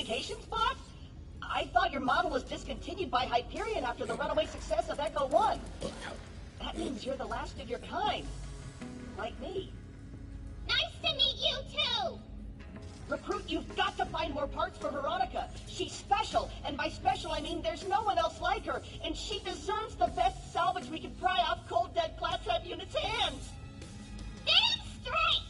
vacation spot? I thought your model was discontinued by Hyperion after the runaway success of Echo 1. That means you're the last of your kind. Like me. Nice to meet you, too! Recruit, you've got to find more parts for Veronica. She's special, and by special I mean there's no one else like her, and she deserves the best salvage we can pry off cold dead Claptrap Unit's hands. Damn straight!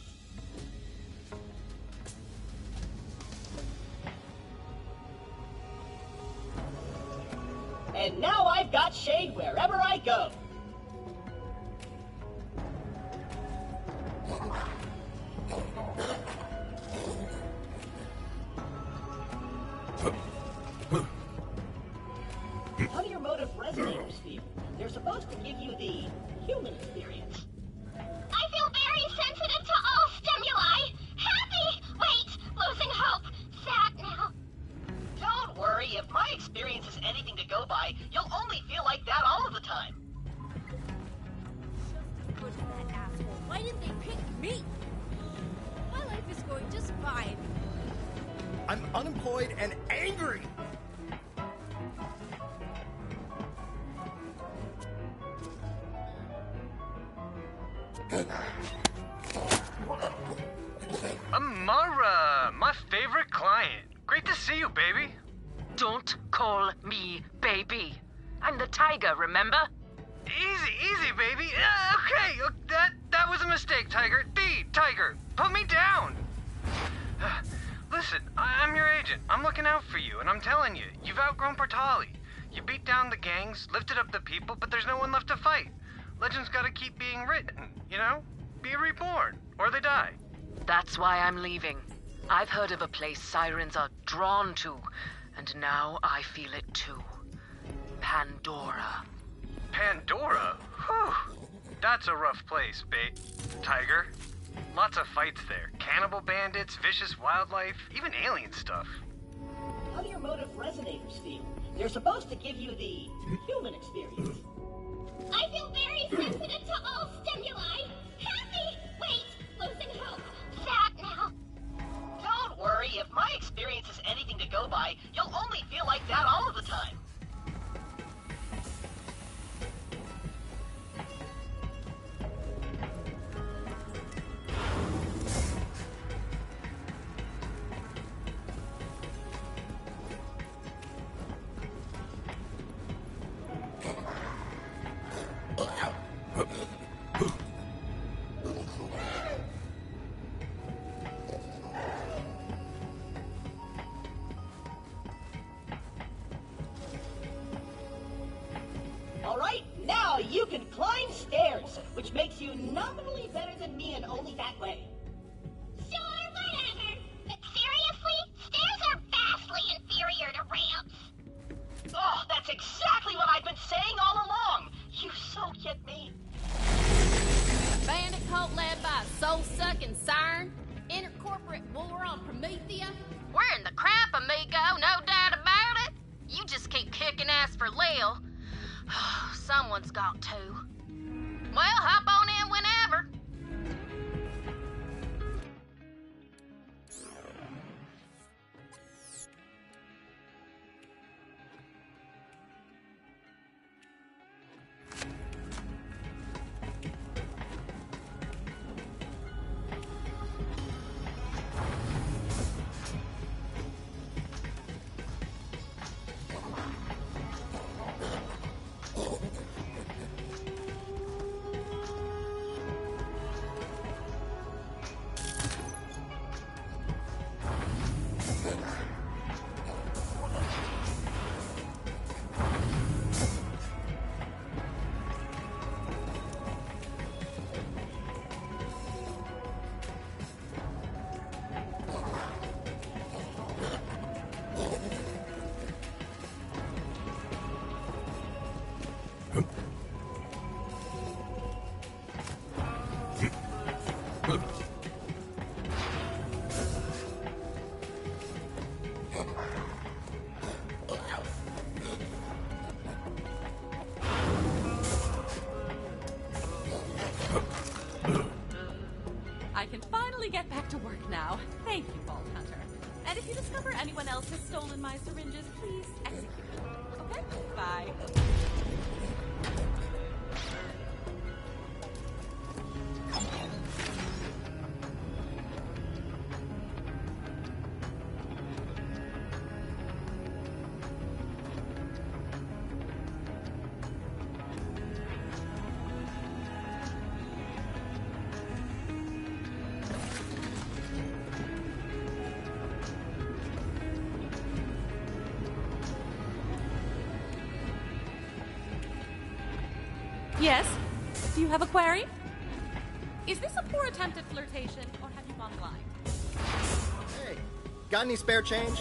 And now I've got shade wherever I go. How do your motive resonators feel? They're supposed to give you the human experience. I feel very sensitive to all stimuli. Happy! Wait! Losing hope. Sad now. Don't worry, if my experience is anything to go by, you'll only feel like that all of the time. Good for that asshole. Why didn't they pick me? My life is going just fine. I'm unemployed and angry! Amara, my favorite client. Great to see you, baby. Don't call me baby. I'm the tiger, remember? Easy, baby. Okay, that was a mistake, Tiger. The Tiger. Put me down. Listen, I'm your agent. I'm looking out for you, and I'm telling you, you've outgrown Portali. You beat down the gangs, lifted up the people, but there's no one left to fight. Legends gotta keep being written, you know? Be reborn, or they die. That's why I'm leaving. I've heard of a place sirens are drawn to, and now I feel it too. Pandora. Pandora? Whew. That's a rough place, Tiger. Lots of fights there. Cannibal bandits, vicious wildlife, even alien stuff. How do your motive resonators feel? They're supposed to give you the human experience. I feel very sensitive to all stimuli. Happy! Wait! Losing hope. Sad now. Don't worry, if my experience is anything to go by, you'll only feel like that all of the time. Alright, now you can climb stairs, which makes you nominally better than me and only that way. Sure, whatever. But seriously, stairs are vastly inferior to ramps. Oh, that's exactly what I've been saying all along! You so get me. Bandit cult led by a soul-sucking siren? Intercorporate war on Promethea? We're in the crap, amigo, no doubt about it. You just keep kicking ass for Lil. Someone's got to. Well, hop on in whenever. I can finally get back to work now. Thank you, Vault Hunter. And if you discover anyone else has stolen my syringes, please execute them. Okay? Bye. Yes? Do you have a query? Is this a poor attempt at flirtation, or have you gone blind? Hey, got any spare change?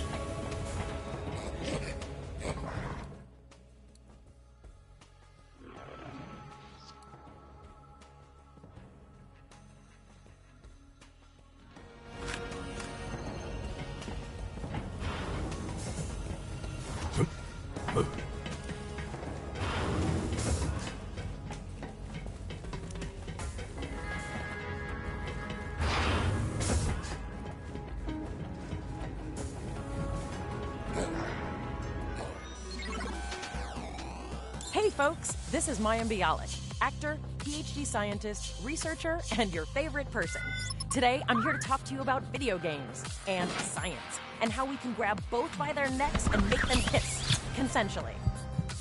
Hey folks, this is Mayim Bialik, actor, PhD scientist, researcher, and your favorite person. Today, I'm here to talk to you about video games and science, and how we can grab both by their necks and make them hiss, consensually.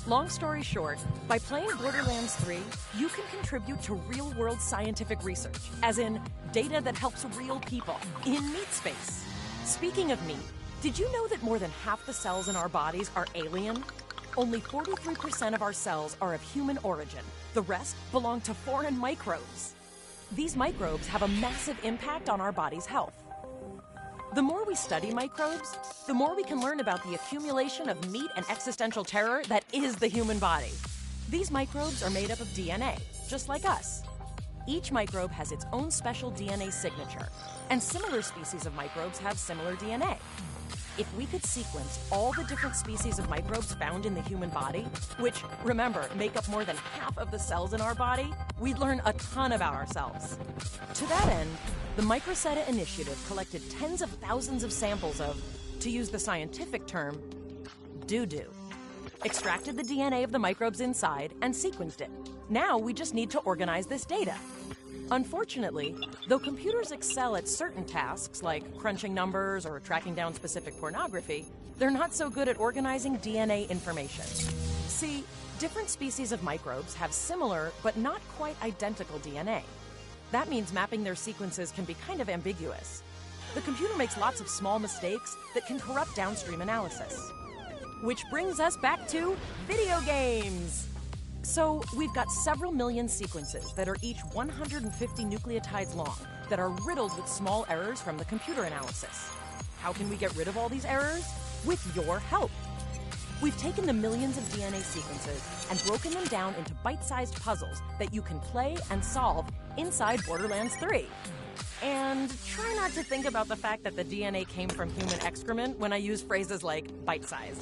Long story short, by playing Borderlands 3, you can contribute to real-world scientific research, as in data that helps real people in meat space. Speaking of meat, did you know that more than half the cells in our bodies are alien? Only 43% of our cells are of human origin. The rest belong to foreign microbes. These microbes have a massive impact on our body's health. The more we study microbes, the more we can learn about the accumulation of meat and existential terror that is the human body. These microbes are made up of DNA, just like us. Each microbe has its own special DNA signature, and similar species of microbes have similar DNA. If we could sequence all the different species of microbes found in the human body, which, remember, make up more than half of the cells in our body, we'd learn a ton about ourselves. To that end, the Microsetta Initiative collected tens of thousands of samples of, to use the scientific term, doo-doo. Extracted the DNA of the microbes inside and sequenced it. Now we just need to organize this data. Unfortunately, though computers excel at certain tasks like crunching numbers or tracking down specific pornography, they're not so good at organizing DNA information. See, different species of microbes have similar but not quite identical DNA. That means mapping their sequences can be kind of ambiguous. The computer makes lots of small mistakes that can corrupt downstream analysis. Which brings us back to video games! So, we've got several million sequences that are each 150 nucleotides long that are riddled with small errors from the computer analysis. How can we get rid of all these errors? With your help. We've taken the millions of DNA sequences and broken them down into bite-sized puzzles that you can play and solve inside Borderlands 3. And try not to think about the fact that the DNA came from human excrement when I use phrases like bite-sized.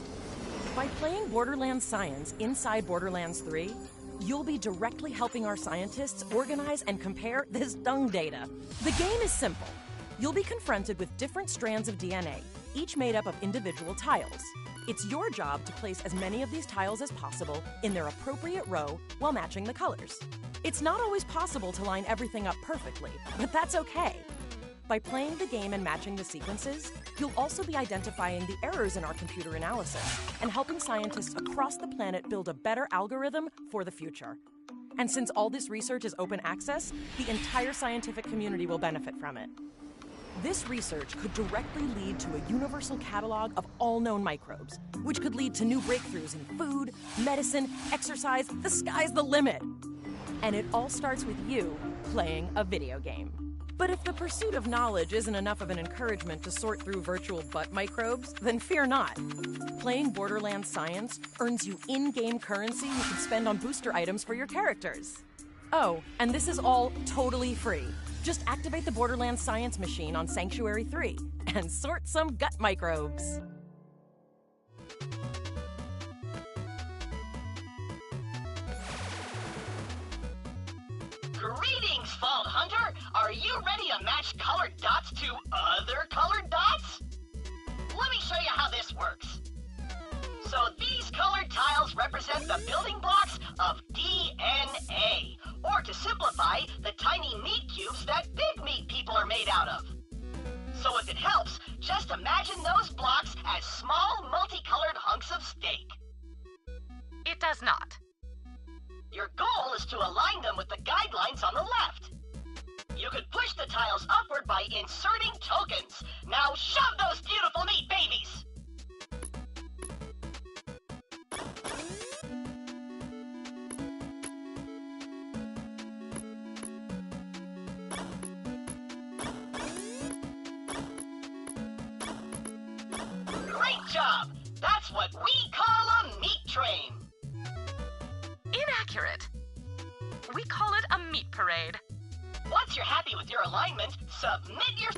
By playing Borderlands Science inside Borderlands 3, you'll be directly helping our scientists organize and compare this dung data. The game is simple. You'll be confronted with different strands of DNA, each made up of individual tiles. It's your job to place as many of these tiles as possible in their appropriate row while matching the colors. It's not always possible to line everything up perfectly, but that's okay. By playing the game and matching the sequences, you'll also be identifying the errors in our computer analysis and helping scientists across the planet build a better algorithm for the future. And since all this research is open access, the entire scientific community will benefit from it. This research could directly lead to a universal catalog of all known microbes, which could lead to new breakthroughs in food, medicine, exercise. The sky's the limit. And it all starts with you playing a video game. But if the pursuit of knowledge isn't enough of an encouragement to sort through virtual butt microbes, then fear not. Playing Borderlands Science earns you in-game currency you can spend on booster items for your characters. Oh, and this is all totally free. Just activate the Borderlands Science machine on Sanctuary 3 and sort some gut microbes. Greetings, Vault Hunter! Are you ready to match colored dots to other colored dots? represent the building blocks of DNA. Or to simplify, the tiny meat cubes that big meat people are made out of. So if it helps, just imagine those blocks as small, multicolored hunks of steak. It does not. Your goal is to align them with the guidelines on the left. You could push the tiles upward by inserting tokens. Now shove those beautiful meat babies! Great job! That's what we call a meat train. Inaccurate. We call it a meat parade. Once you're happy with your alignment, submit your...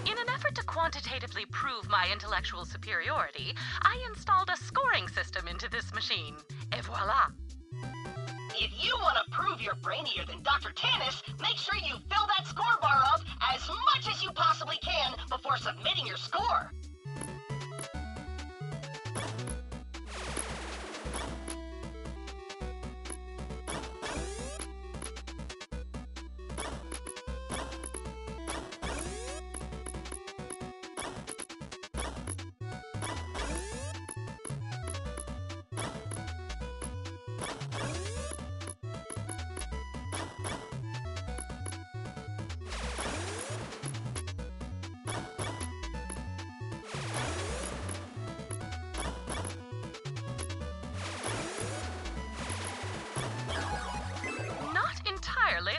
In an effort to quantitatively prove my intellectual superiority, I installed a scoring system into this machine. Et voila! If you want to prove you're brainier than Dr. Tannis, make sure you fill that score bar up as much as you possibly can before submitting your score.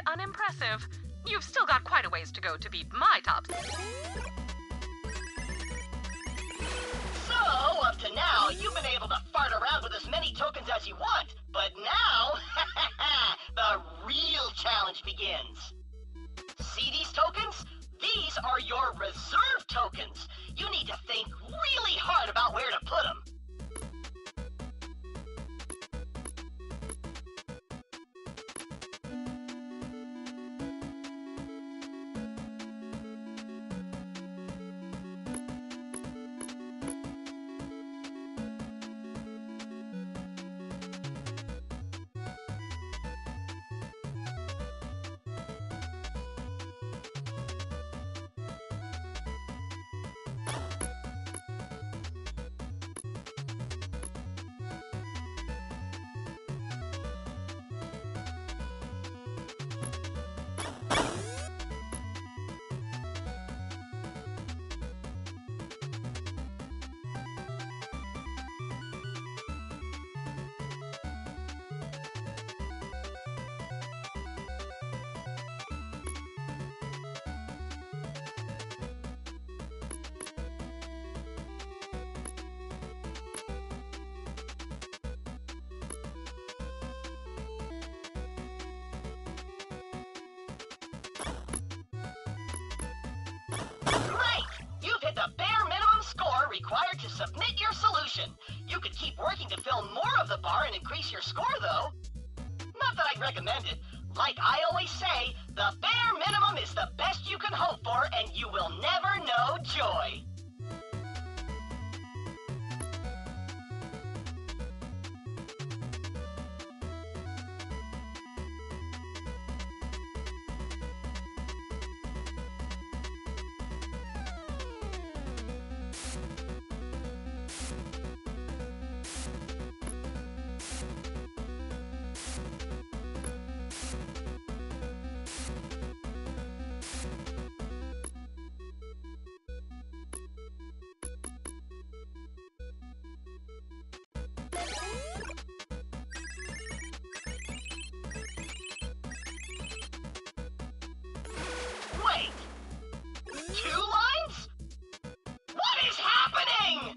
Unimpressive. You've still got quite a ways to go to beat my tops. So, up to now, you've been able to fart around with as many tokens as you want, but now, the real challenge begins. See these tokens? These are your reserve tokens. You need to think really hard about where to put them. Required to submit your solution. You could keep working to fill more of the bar and increase your score, though. Not that I'd recommend it. Like I always say, the bare minimum is the best you can hope for, and you will never know joy. Wait! 2 lines? What is happening?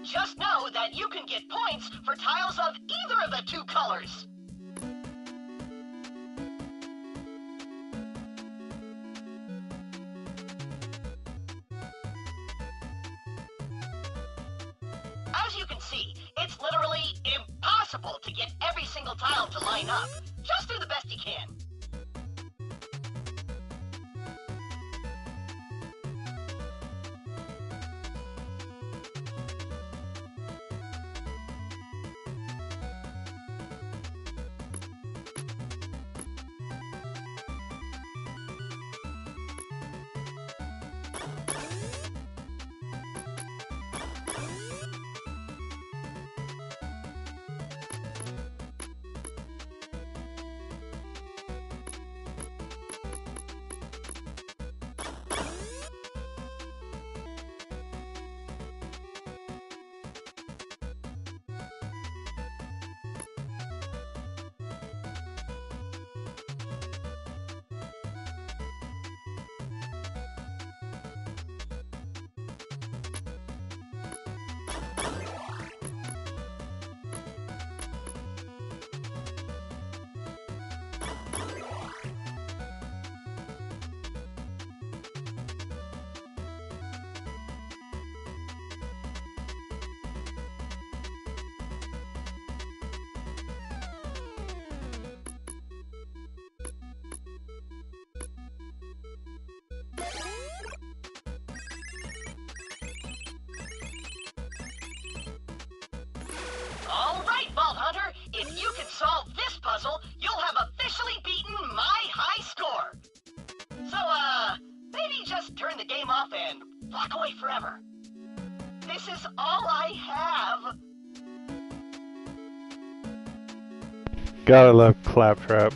Just know that you can get points for tiles of either of the 2 colors. As you can see, it's literally impossible to get every single tile to line up. Just do the best you can. puzzle, you'll have officially beaten my high score. So, maybe just turn the game off and walk away forever. This is all I have. Gotta love Claptrap.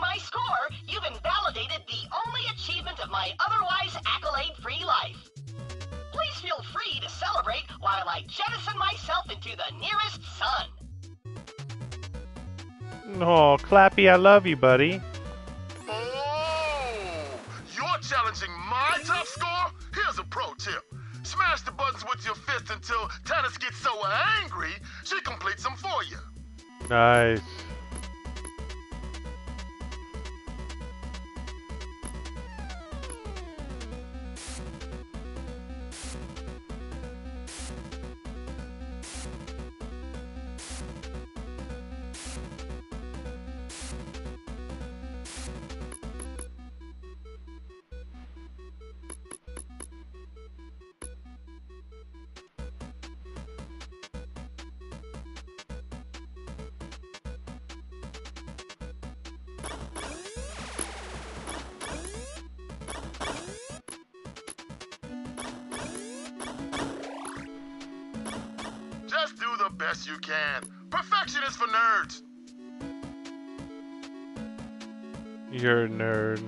my score, you've invalidated the only achievement of my otherwise accolade-free life. Please feel free to celebrate while I jettison myself into the nearest sun. Oh, Clappy, I love you, buddy. Oh, you're challenging my top score? Here's a pro tip. Smash the buttons with your fist until Tannis gets so angry, she completes them for you. Nice. Just do the best you can. Perfection is for nerds. You're a nerd.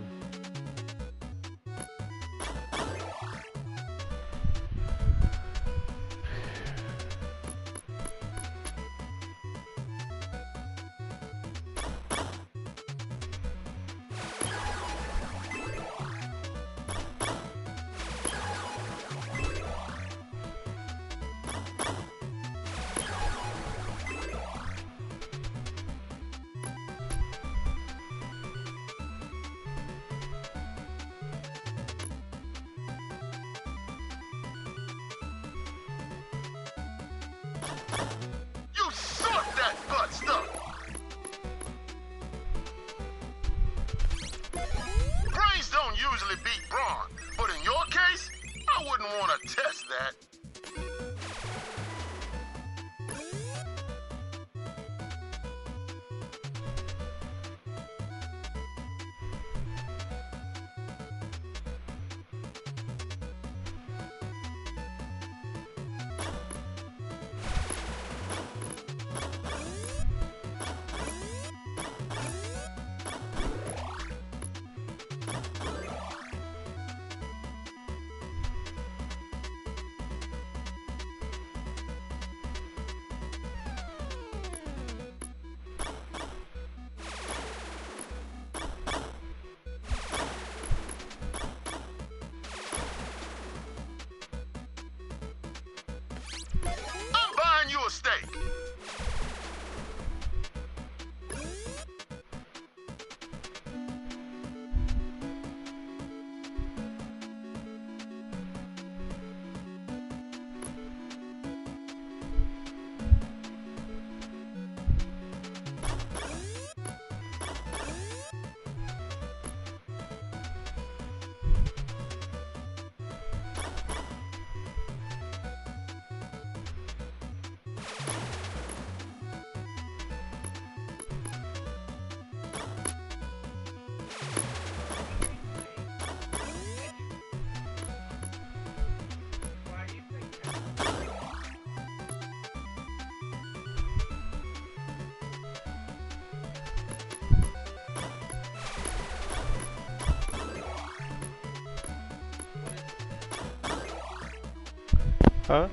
You sort that butt stuff. Brains don't usually beat brawn, but in your case, I wouldn't want to test that. I'm buying you a steak. Huh?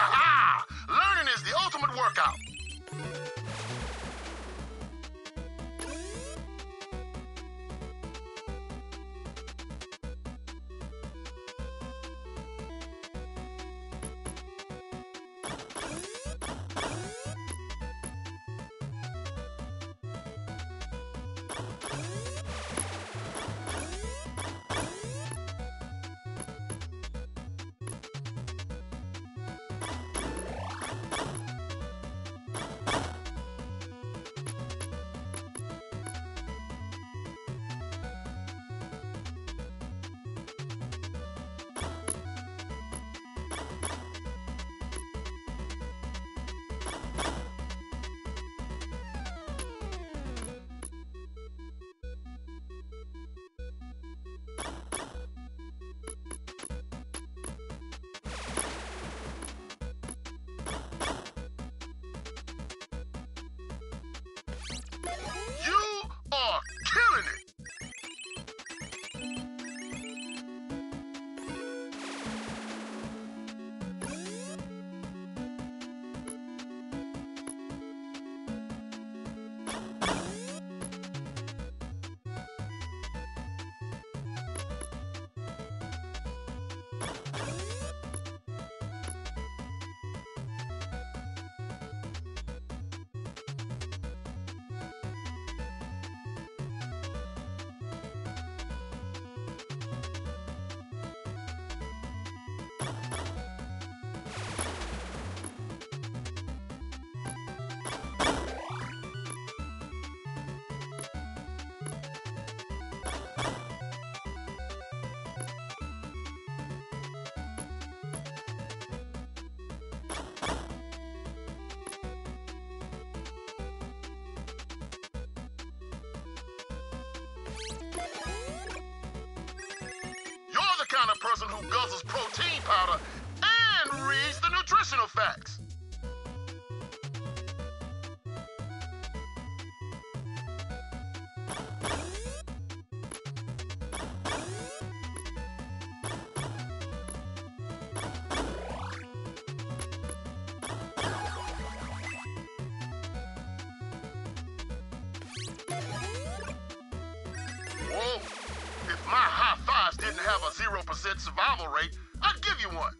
Ha ha! Learning is the ultimate workout. You are killing it. You're the kind of person who guzzles protein powder and reads the nutritional facts. Whoa. If my high fives didn't have a 0% survival rate, I'd give you one.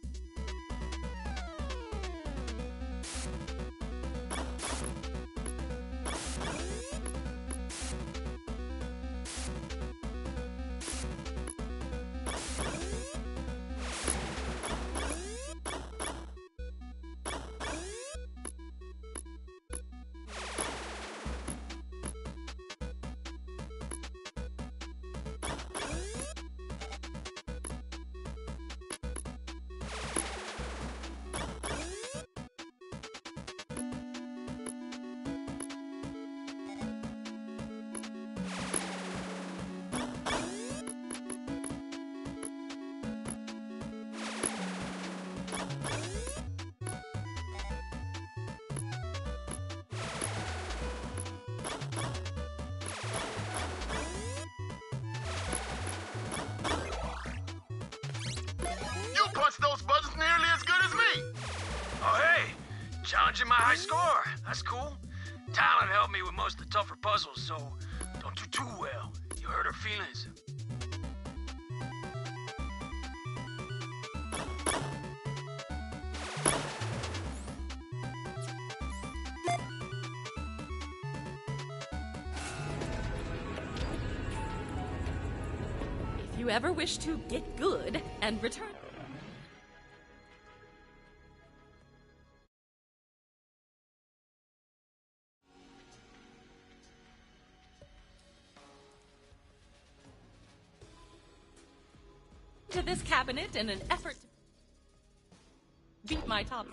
You punch those buttons nearly as good as me. Oh, hey! Challenging my high score. That's cool. Talon helped me with most of the tougher puzzles, so don't do too well. You hurt her feelings. If you ever wish to get good and return. To this cabinet in an effort to beat my top.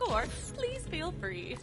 before, please feel free.